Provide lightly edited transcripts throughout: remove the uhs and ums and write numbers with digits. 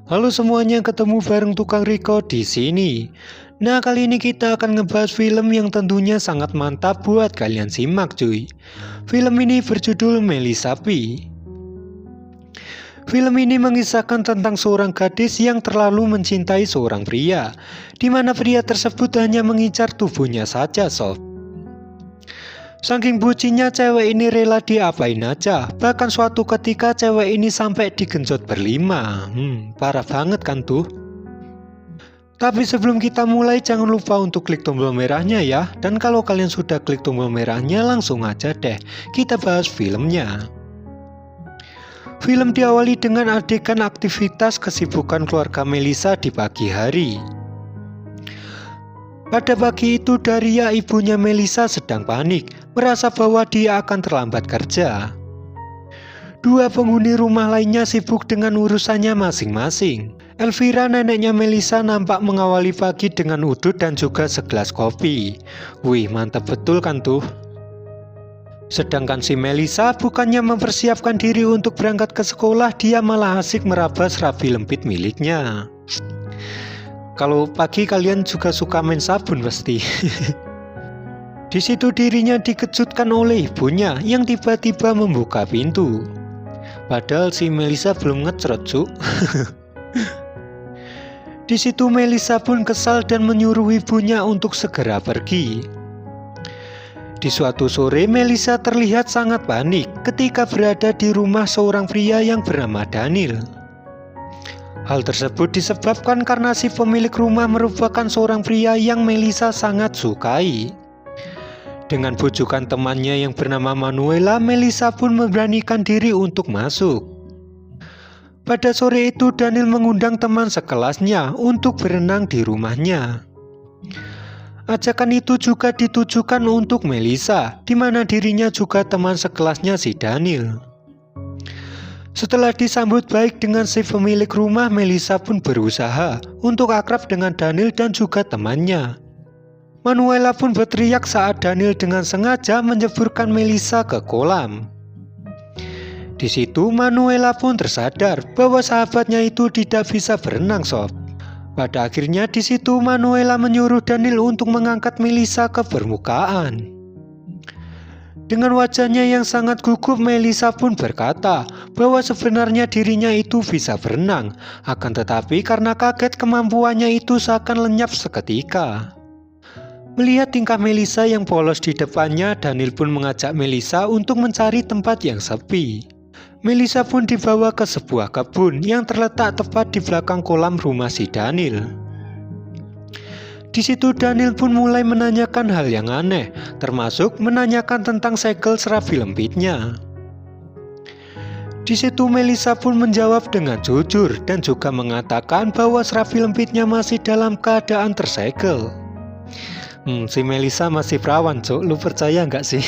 Halo semuanya, ketemu bareng tukang record di sini. Nah, kali ini kita akan ngebahas film yang tentunya sangat mantap buat kalian simak, cuy. Film ini berjudul Melissapi. Film ini mengisahkan tentang seorang gadis yang terlalu mencintai seorang pria, di mana pria tersebut hanya mengincar tubuhnya saja, sob. Saking bucinnya, cewek ini rela diapain aja. Bahkan suatu ketika cewek ini sampai digenjot berlima. Parah banget kan tuh. Tapi sebelum kita mulai, jangan lupa untuk klik tombol merahnya ya. Dan kalau kalian sudah klik tombol merahnya, langsung aja deh kita bahas filmnya. Film diawali dengan adegan aktivitas kesibukan keluarga Melissa di pagi hari. Pada pagi itu, Daria, ibunya Melissa, sedang panik, merasa bahwa dia akan terlambat kerja. Dua penghuni rumah lainnya sibuk dengan urusannya masing-masing. Elvira, neneknya Melissa, nampak mengawali pagi dengan udut dan juga segelas kopi. Wih, mantap betul kan tuh. Sedangkan si Melissa bukannya mempersiapkan diri untuk berangkat ke sekolah, dia malah asik meraba serabi lempit miliknya. Kalau pagi kalian juga suka main sabun pasti. Di situ dirinya dikejutkan oleh ibunya yang tiba-tiba membuka pintu. Padahal si Melissa belum ngecrot, cuk. Di situ Melissa pun kesal dan menyuruh ibunya untuk segera pergi. Di suatu sore, Melissa terlihat sangat panik ketika berada di rumah seorang pria yang bernama Daniel. Hal tersebut disebabkan karena si pemilik rumah merupakan seorang pria yang Melissa sangat sukai. Dengan bujukan temannya yang bernama Manuela, Melissa pun memberanikan diri untuk masuk. Pada sore itu, Daniel mengundang teman sekelasnya untuk berenang di rumahnya. Ajakan itu juga ditujukan untuk Melissa, di mana dirinya juga teman sekelasnya si Daniel. Setelah disambut baik dengan si pemilik rumah, Melissa pun berusaha untuk akrab dengan Daniel dan juga temannya. Manuela pun berteriak saat Daniel dengan sengaja menjeburkan Melissa ke kolam. Di situ Manuela pun tersadar bahwa sahabatnya itu tidak bisa berenang, sob. Pada akhirnya di situ Manuela menyuruh Daniel untuk mengangkat Melissa ke permukaan. Dengan wajahnya yang sangat gugup, Melissa pun berkata bahwa sebenarnya dirinya itu bisa berenang, akan tetapi karena kaget kemampuannya itu seakan lenyap seketika. Melihat tingkah Melissa yang polos di depannya, Daniel pun mengajak Melissa untuk mencari tempat yang sepi. Melissa pun dibawa ke sebuah kebun yang terletak tepat di belakang kolam rumah si Daniel. Di situ Daniel pun mulai menanyakan hal yang aneh, termasuk menanyakan tentang segel serabi lempitnya. Di situ Melissa pun menjawab dengan jujur dan juga mengatakan bahwa serabi lempitnya masih dalam keadaan tersegel. Si Melissa masih perawan, cok. Lu percaya nggak sih?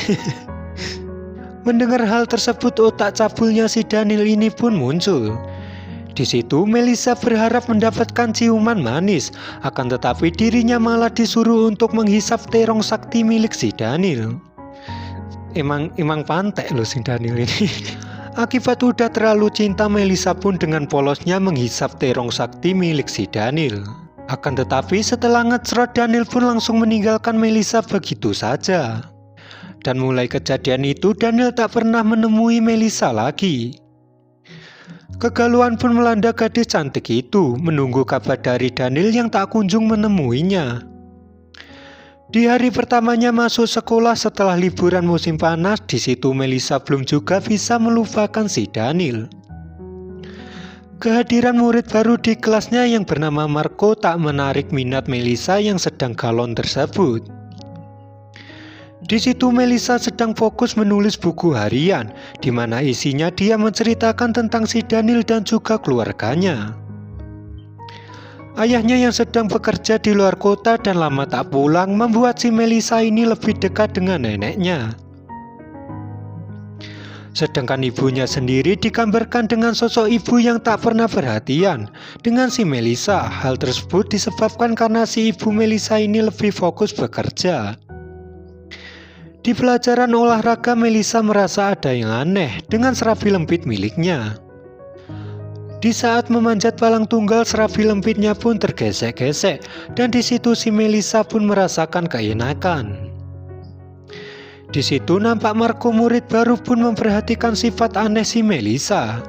Mendengar hal tersebut, otak cabulnya si Daniel ini pun muncul. Di situ Melissa berharap mendapatkan ciuman manis, akan tetapi dirinya malah disuruh untuk menghisap terong sakti milik si Daniel. Emang pantek loh si Daniel ini. Akibat udah terlalu cinta, Melissa pun dengan polosnya menghisap terong sakti milik si Daniel. Akan tetapi setelah ngecrot, Daniel pun langsung meninggalkan Melissa begitu saja. Dan mulai kejadian itu Daniel tak pernah menemui Melissa lagi. Kegalauan pun melanda gadis cantik itu, menunggu kabar dari Daniel yang tak kunjung menemuinya. Di hari pertamanya masuk sekolah setelah liburan musim panas, di situ Melissa belum juga bisa melupakan si Daniel. Kehadiran murid baru di kelasnya yang bernama Marco tak menarik minat Melissa yang sedang galon tersebut. Di situ Melissa sedang fokus menulis buku harian, di mana isinya dia menceritakan tentang si Daniel dan juga keluarganya. Ayahnya yang sedang bekerja di luar kota dan lama tak pulang membuat si Melissa ini lebih dekat dengan neneknya. Sedangkan ibunya sendiri digambarkan dengan sosok ibu yang tak pernah perhatian dengan si Melissa. Hal tersebut disebabkan karena si ibu Melissa ini lebih fokus bekerja. Di pelajaran olahraga, Melissa merasa ada yang aneh dengan serabi lempit miliknya. Di saat memanjat palang tunggal, serabi lempitnya pun tergesek-gesek, dan di situ si Melissa pun merasakan keenakan. Di situ nampak Marco, murid baru, pun memperhatikan sifat aneh si Melissa.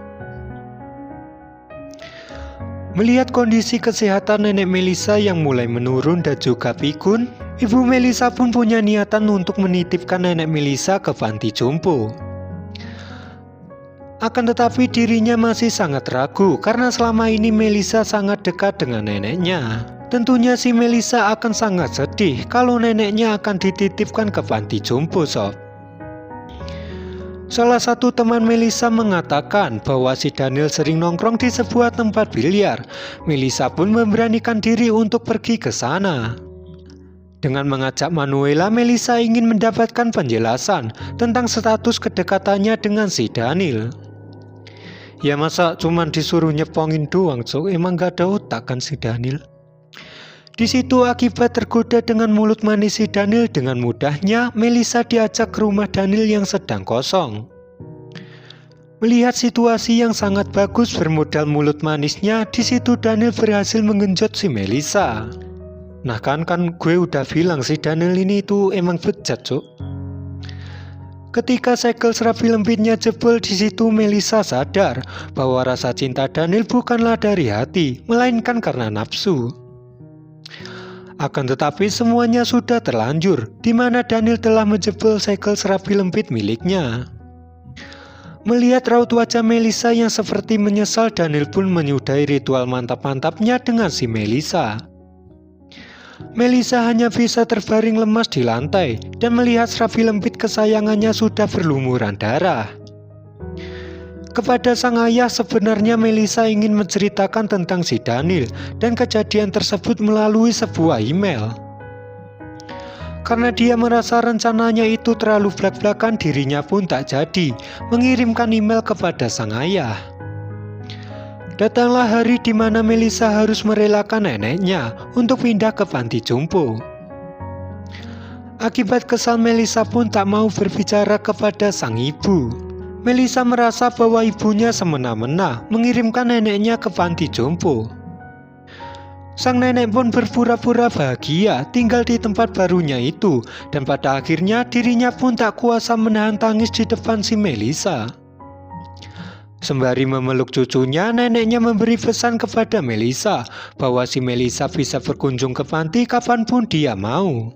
Melihat kondisi kesehatan nenek Melissa yang mulai menurun dan juga pikun, ibu Melissa pun punya niatan untuk menitipkan nenek Melissa ke panti jompo. Akan tetapi dirinya masih sangat ragu karena selama ini Melissa sangat dekat dengan neneknya. Tentunya si Melissa akan sangat sedih kalau neneknya akan dititipkan ke panti jompo, sob. Salah satu teman Melissa mengatakan bahwa si Daniel sering nongkrong di sebuah tempat biliar. Melissa pun memberanikan diri untuk pergi ke sana. Dengan mengajak Manuela, Melissa ingin mendapatkan penjelasan tentang status kedekatannya dengan si Daniel. Ya masa cuman disuruh nyepongin doang, cok, emang gak ada otak kan si Daniel. Di situ akibat tergoda dengan mulut manis si Daniel, dengan mudahnya Melissa diajak ke rumah Daniel yang sedang kosong. Melihat situasi yang sangat bagus bermodal mulut manisnya, di situ Daniel berhasil menggenjot si Melissa. Nah kan gue udah bilang si Daniel ini tuh emang bejat, cok. Ketika segel serabi lempitnya jebol, di situ Melissa sadar bahwa rasa cinta Daniel bukanlah dari hati, melainkan karena nafsu. Akan tetapi semuanya sudah terlanjur, di mana Daniel telah menjebol segel serabi lempit miliknya. Melihat raut wajah Melissa yang seperti menyesal, Daniel pun menyudahi ritual mantap-mantapnya dengan si Melissa. Melissa hanya bisa terbaring lemas di lantai dan melihat serabi lempit kesayangannya sudah berlumuran darah. Kepada sang ayah, sebenarnya Melissa ingin menceritakan tentang si Daniel dan kejadian tersebut melalui sebuah email. Karena dia merasa rencananya itu terlalu blak-blakan, dirinya pun tak jadi mengirimkan email kepada sang ayah. Datanglah hari di mana Melissa harus merelakan neneknya untuk pindah ke panti jompo. Akibat kesal, Melissa pun tak mau berbicara kepada sang ibu. Melissa merasa bahwa ibunya semena-mena mengirimkan neneknya ke panti jompo. Sang nenek pun berpura-pura bahagia tinggal di tempat barunya itu, dan pada akhirnya dirinya pun tak kuasa menahan tangis di depan si Melissa. Sembari memeluk cucunya, neneknya memberi pesan kepada Melissa bahwa si Melissa bisa berkunjung ke panti kapanpun dia mau.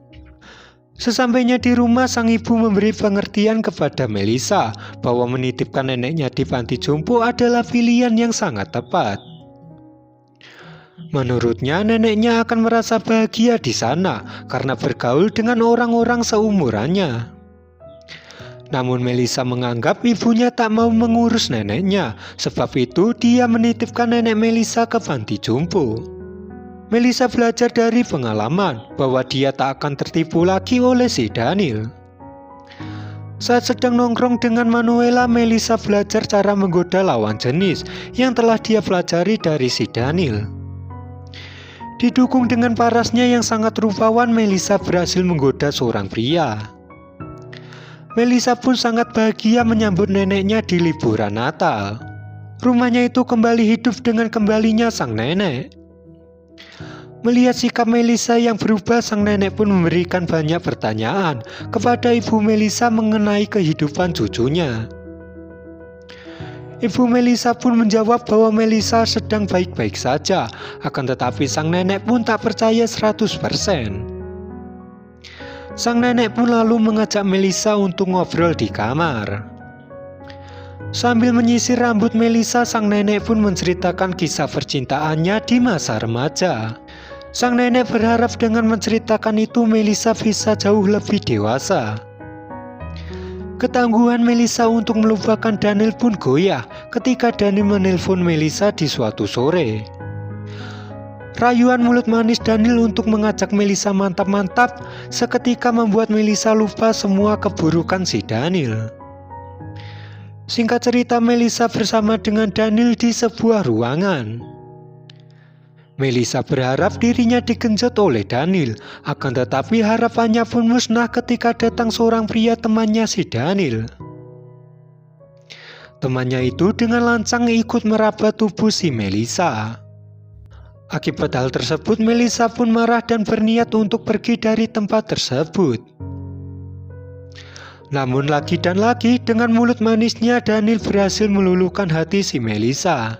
Sesampainya di rumah, sang ibu memberi pengertian kepada Melissa bahwa menitipkan neneknya di panti jompo adalah pilihan yang sangat tepat. Menurutnya, neneknya akan merasa bahagia di sana karena bergaul dengan orang-orang seumurannya. Namun Melissa menganggap ibunya tak mau mengurus neneknya, sebab itu dia menitipkan nenek Melissa ke panti jompo. Melissa belajar dari pengalaman bahwa dia tak akan tertipu lagi oleh si Daniel. Saat sedang nongkrong dengan Manuela, Melissa belajar cara menggoda lawan jenis yang telah dia pelajari dari si Daniel. Didukung dengan parasnya yang sangat rupawan, Melissa berhasil menggoda seorang pria. Melissa pun sangat bahagia menyambut neneknya di liburan Natal. Rumahnya itu kembali hidup dengan kembalinya sang nenek. Melihat sikap Melissa yang berubah, sang nenek pun memberikan banyak pertanyaan kepada ibu Melissa mengenai kehidupan cucunya. Ibu Melissa pun menjawab bahwa Melissa sedang baik-baik saja, akan tetapi sang nenek pun tak percaya 100%. Sang nenek pun lalu mengajak Melissa untuk ngobrol di kamar. Sambil menyisir rambut Melissa, sang nenek pun menceritakan kisah percintaannya di masa remaja. Sang nenek berharap dengan menceritakan itu Melissa bisa jauh lebih dewasa. Ketangguhan Melissa untuk melupakan Daniel pun goyah ketika Daniel menelpon Melissa di suatu sore. Rayuan mulut manis Daniel untuk mengajak Melissa mantap-mantap seketika membuat Melissa lupa semua keburukan si Daniel. Singkat cerita, Melissa bersama dengan Daniel di sebuah ruangan. Melissa berharap dirinya digenjot oleh Daniel, akan tetapi harapannya pun musnah ketika datang seorang pria temannya si Daniel. Temannya itu dengan lancang ikut meraba tubuh si Melissa. Akibat hal tersebut, Melissa pun marah dan berniat untuk pergi dari tempat tersebut. Namun lagi dan lagi dengan mulut manisnya Daniel berhasil meluluhkan hati si Melissa.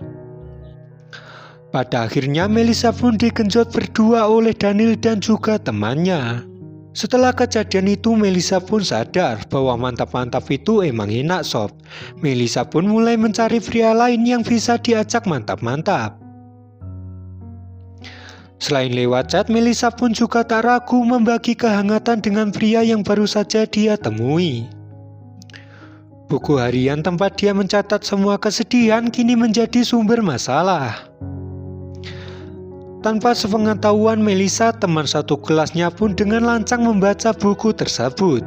Pada akhirnya Melissa pun digenjot berdua oleh Daniel dan juga temannya. Setelah kejadian itu, Melissa pun sadar bahwa mantap-mantap itu emang enak sob. Melissa pun mulai mencari pria lain yang bisa diajak mantap-mantap. Selain lewat chat, Melissa pun juga tak ragu membagi kehangatan dengan pria yang baru saja dia temui. Buku harian tempat dia mencatat semua kesedihan kini menjadi sumber masalah. Tanpa sepengetahuan Melissa, teman satu kelasnya pun dengan lancang membaca buku tersebut.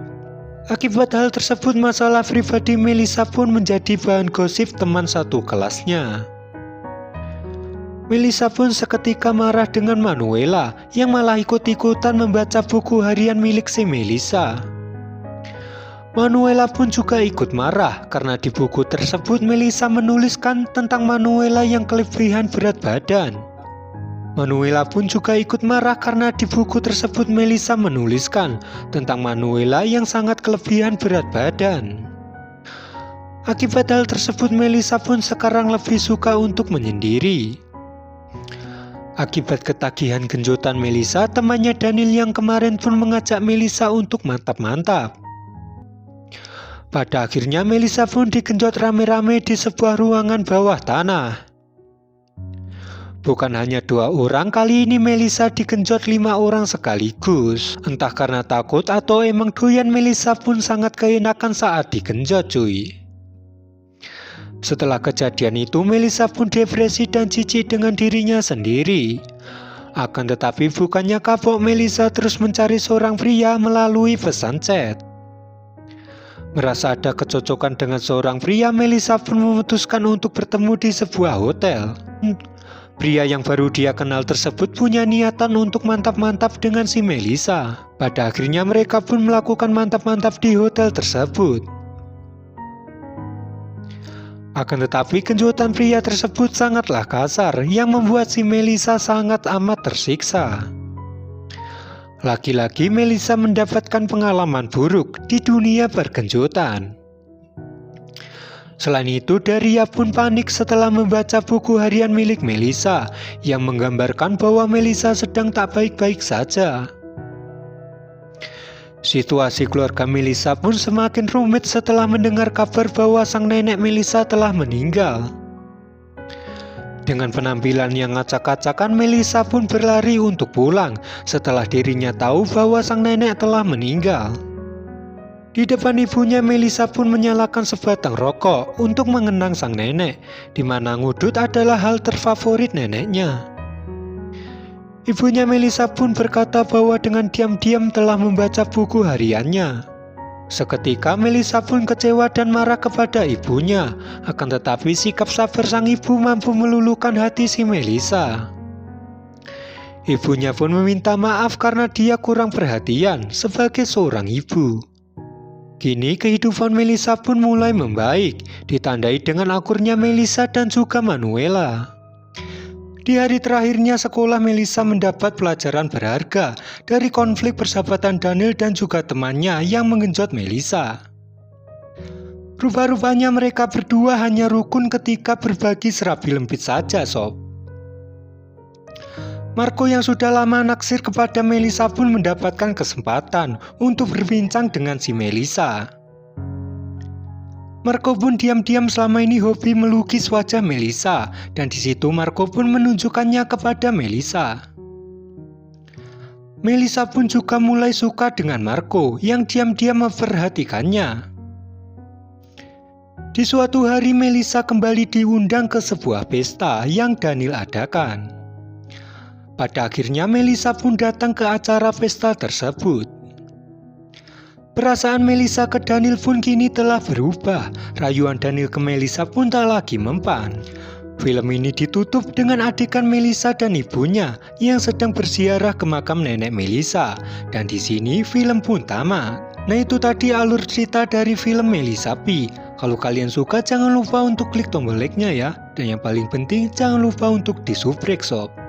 Akibat hal tersebut, masalah pribadi Melissa pun menjadi bahan gosip teman satu kelasnya. Melissa pun seketika marah dengan Manuela yang malah ikut-ikutan membaca buku harian milik si Melissa. Manuela pun juga ikut marah karena di buku tersebut Melissa menuliskan tentang Manuela yang kelebihan berat badan. Manuela pun juga ikut marah karena di buku tersebut Melissa menuliskan tentang Manuela yang sangat kelebihan berat badan. Akibat hal tersebut Melissa pun sekarang lebih suka untuk menyendiri. Akibat ketagihan genjotan Melissa, temannya Daniel yang kemarin pun mengajak Melissa untuk mantap-mantap. Pada akhirnya Melissa pun digenjot rame-rame di sebuah ruangan bawah tanah. Bukan hanya 2 orang, kali ini Melissa digenjot 5 orang sekaligus. Entah karena takut atau emang doyan, Melissa pun sangat keenakan saat digenjot cuy. Setelah kejadian itu Melissa pun depresi dan jijik dengan dirinya sendiri. Akan tetapi bukannya kapok, Melissa terus mencari seorang pria melalui pesan chat. Merasa ada kecocokan dengan seorang pria, Melissa pun memutuskan untuk bertemu di sebuah hotel. Pria yang baru dia kenal tersebut punya niatan untuk mantap-mantap dengan si Melissa. Pada akhirnya mereka pun melakukan mantap-mantap di hotel tersebut. Akan tetapi genjotan pria tersebut sangatlah kasar yang membuat si Melissa sangat amat tersiksa. Lagi-lagi Melissa mendapatkan pengalaman buruk di dunia pergenjotan. Selain itu, Daria pun panik setelah membaca buku harian milik Melissa yang menggambarkan bahwa Melissa sedang tak baik-baik saja. Situasi keluarga Melissa pun semakin rumit setelah mendengar kabar bahwa sang nenek Melissa telah meninggal. Dengan penampilan yang acak-acakan, Melissa pun berlari untuk pulang setelah dirinya tahu bahwa sang nenek telah meninggal. Di depan ibunya, Melissa pun menyalakan sebatang rokok untuk mengenang sang nenek, di mana ngudut adalah hal terfavorit neneknya. Ibunya Melissa pun berkata bahwa dengan diam-diam telah membaca buku hariannya. Seketika Melissa pun kecewa dan marah kepada ibunya, akan tetapi sikap sabar sang ibu mampu meluluhkan hati si Melissa. Ibunya pun meminta maaf karena dia kurang perhatian sebagai seorang ibu. Kini kehidupan Melissa pun mulai membaik, ditandai dengan akurnya Melissa dan juga Manuela. Di hari terakhirnya sekolah, Melissa mendapat pelajaran berharga dari konflik persahabatan Daniel dan juga temannya yang menggenjot Melissa. Rupa-rupanya mereka berdua hanya rukun ketika berbagi serabi lempit saja sob. Marco yang sudah lama naksir kepada Melissa pun mendapatkan kesempatan untuk berbincang dengan si Melissa. Marco pun diam-diam selama ini hobi melukis wajah Melissa, dan di situ Marco pun menunjukkannya kepada Melissa. Melissa pun juga mulai suka dengan Marco yang diam-diam memperhatikannya. Di suatu hari Melissa kembali diundang ke sebuah pesta yang Daniel adakan. Pada akhirnya Melissa pun datang ke acara pesta tersebut. Perasaan Melissa ke Daniel pun kini telah berubah. Rayuan Daniel ke Melissa pun tak lagi mempan. Film ini ditutup dengan adegan Melissa dan ibunya yang sedang berziarah ke makam nenek Melissa, dan di sini film pun tamat. Nah, itu tadi alur cerita dari film Melissa Pi. Kalau kalian suka jangan lupa untuk klik tombol like-nya ya. Dan yang paling penting jangan lupa untuk di subscribe sob.